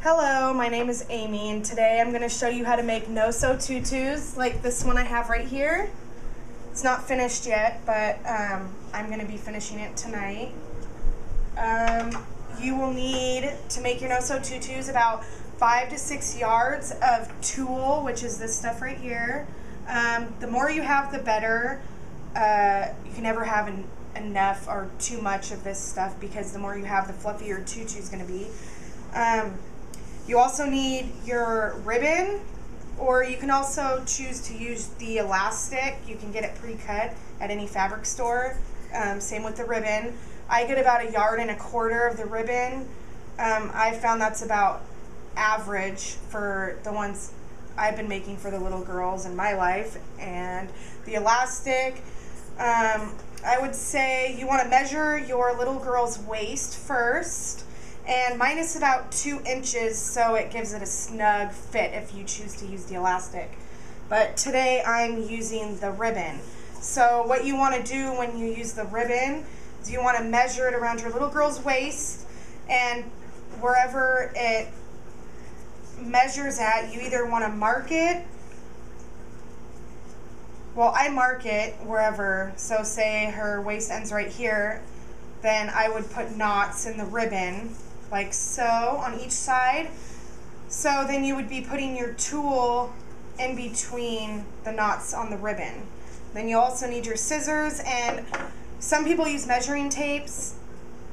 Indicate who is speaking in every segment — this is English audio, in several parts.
Speaker 1: Hello, my name is Amy, and today I'm going to show you how to make no-sew tutus like this one I have right here. It's not finished yet, but I'm going to be finishing it tonight. You will need to make your no-sew tutus about 5 to 6 yards of tulle, which is this stuff right here. The more you have, the better. You can never have enough or too much of this stuff, because the more you have, the fluffier your tutu is going to be. You also need your ribbon, or you can also choose to use the elastic. You can get it pre-cut at any fabric store. Same with the ribbon. I get about 1.25 yards of the ribbon. I found that's about average for the ones I've been making for the little girls in my life. And the elastic, I would say you want to measure your little girl's waist first, and mine is about 2 inches, so it gives it a snug fit if you choose to use the elastic. But today I'm using the ribbon. So what you want to do when you use the ribbon is you want to measure it around your little girl's waist, and wherever it measures at, you either want to mark it. Well, I mark it wherever, so say her waist ends right here, then I would put knots in the ribbon, like so, on each side. So then you would be putting your tulle in between the knots on the ribbon. Then you also need your scissors, and some people use measuring tapes,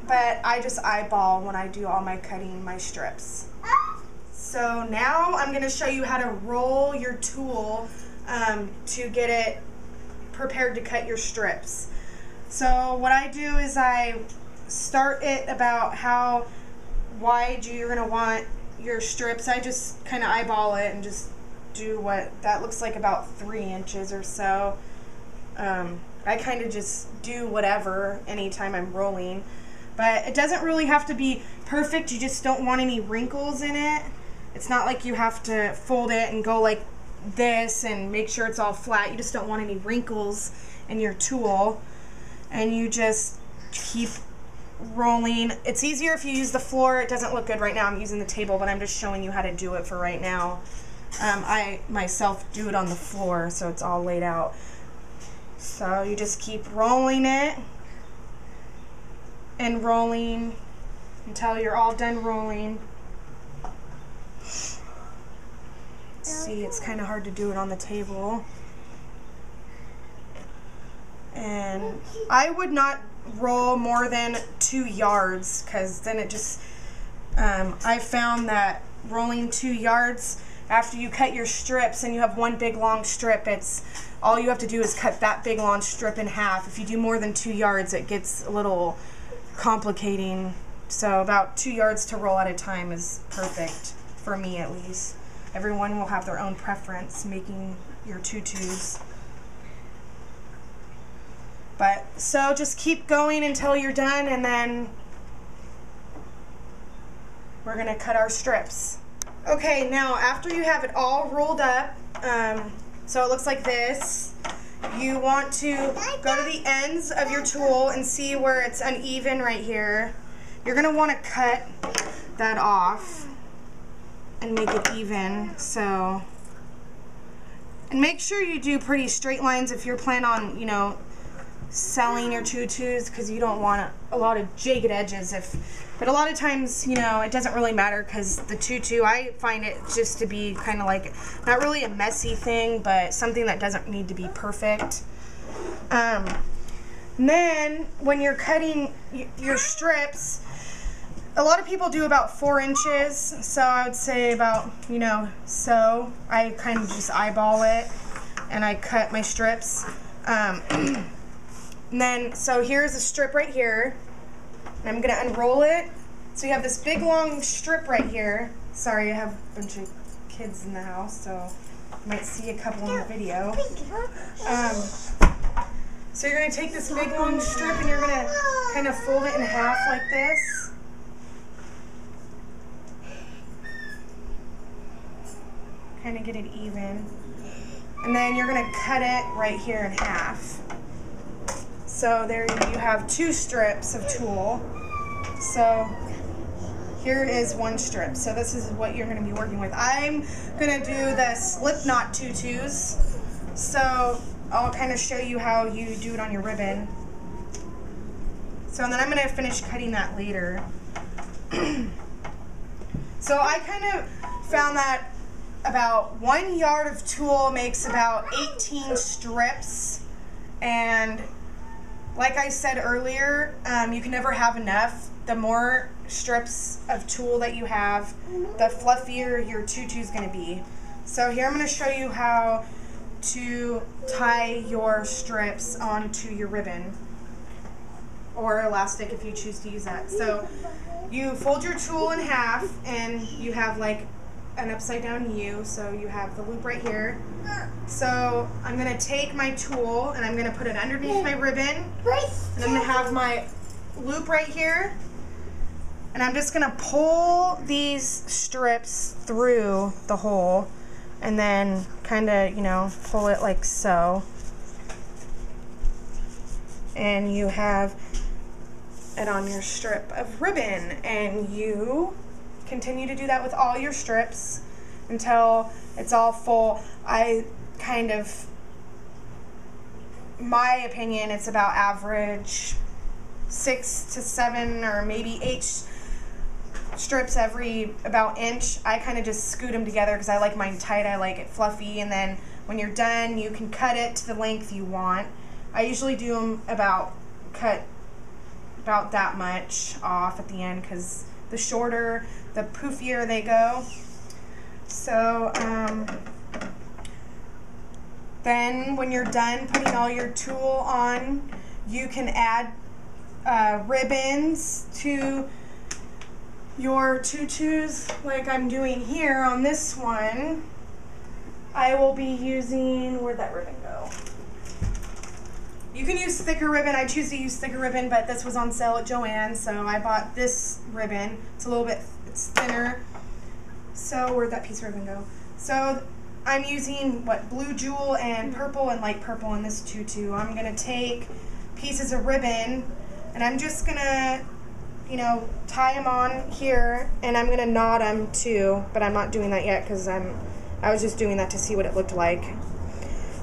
Speaker 1: but I just eyeball when I do all my cutting, my strips. So now I'm going to show you how to roll your tulle to get it prepared to cut your strips. So what I do is I start it about how wide you're going to want your strips. I just kind of eyeball it and just do what that looks like, about 3 inches or so. I kind of just do whatever anytime I'm rolling, but it doesn't really have to be perfect. You just don't want any wrinkles in it. It's not like you have to fold it and go like this and make sure it's all flat. You just don't want any wrinkles in your tulle, and you just keep rolling. It's easier if you use the floor. It doesn't look good right now. I'm using the table, but I'm just showing you how to do it for right now. I myself do it on the floor, so it's all laid out. So you just keep rolling it and rolling until you're all done rolling. See, it's kind of hard to do it on the table. And I would not roll more than 2 yards, because then it just, I found that rolling 2 yards after you cut your strips and you have one big long strip, it's all you have to do is cut that big long strip in half. If you do more than 2 yards, it gets a little complicating. So about 2 yards to roll at a time is perfect, for me at least. Everyone will have their own preference making your tutus. But so just keep going until you're done, and then we're going to cut our strips. Okay, now after you have it all rolled up, so it looks like this, you want to go to the ends of your tulle and see where it's uneven right here. You're going to want to cut that off and make it even. So, and make sure you do pretty straight lines if you're planning on, you know, selling your tutus, because you don't want a lot of jagged edges. But a lot of times, you know, it doesn't really matter, because the tutu, I find it just to be kind of like, not really a messy thing, but something that doesn't need to be perfect. And then when you're cutting your strips, a lot of people do about 4 inches, so I would say about, you know, so I kind of just eyeball it and I cut my strips. And then, so here's a strip right here, and I'm going to unroll it. So you have this big long strip right here. Sorry, I have a bunch of kids in the house, so you might see a couple in the video. So you're going to take this big long strip and you're going to kind of fold it in half like this. Kind of get it even. And then you're going to cut it right here in half. So there you have 2 strips of tulle. So here is one strip. So this is what you're going to be working with. I'm going to do the slip knot tutus. So I'll kind of show you how you do it on your ribbon. So and then I'm going to finish cutting that later. So I kind of found that about 1 yard of tulle makes about 18 strips, and like I said earlier, you can never have enough. The more strips of tulle that you have, the fluffier your tutu is going to be. So here I'm going to show you how to tie your strips onto your ribbon or elastic if you choose to use that. So you fold your tulle in half and you have like an upside down U, so you have the loop right here. So I'm going to take my tulle and I'm going to put it underneath my ribbon, and I'm going to have my loop right here, and I'm just going to pull these strips through the hole and then kind of, you know, pull it like so, and you have it on your strip of ribbon, and you continue to do that with all your strips until it's all full. I kind of, my opinion, it's about average 6 to 7 or maybe 8 strips every about inch. I kind of just scoot them together because I like mine tight, I like it fluffy, and then when you're done you can cut it to the length you want. I usually do them cut about that much off at the end, because the shorter, the poofier they go. So then when you're done putting all your tulle on, you can add ribbons to your tutus like I'm doing here on this one. I will be using, where'd that ribbon go? You can use thicker ribbon. I choose to use thicker ribbon, but this was on sale at Joann's, so I bought this ribbon. It's a little bit, it's thinner. So where'd that piece of ribbon go? So I'm using blue jewel and purple and light purple in this tutu. I'm gonna take pieces of ribbon and I'm just gonna, you know, tie them on here, and I'm gonna knot them too, but I'm not doing that yet because I was just doing that to see what it looked like.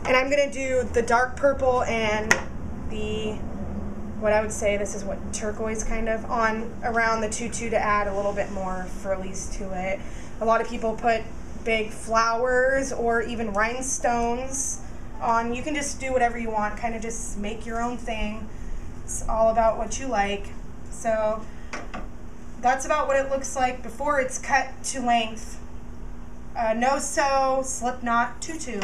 Speaker 1: And I'm going to do the dark purple and the, what I would say, this is what, turquoise kind of, on around the tutu to add a little bit more frillies to it. A lot of people put big flowers or even rhinestones on. You can just do whatever you want, kind of just make your own thing. It's all about what you like. So that's about what it looks like before it's cut to length. No sew, slip knot tutu.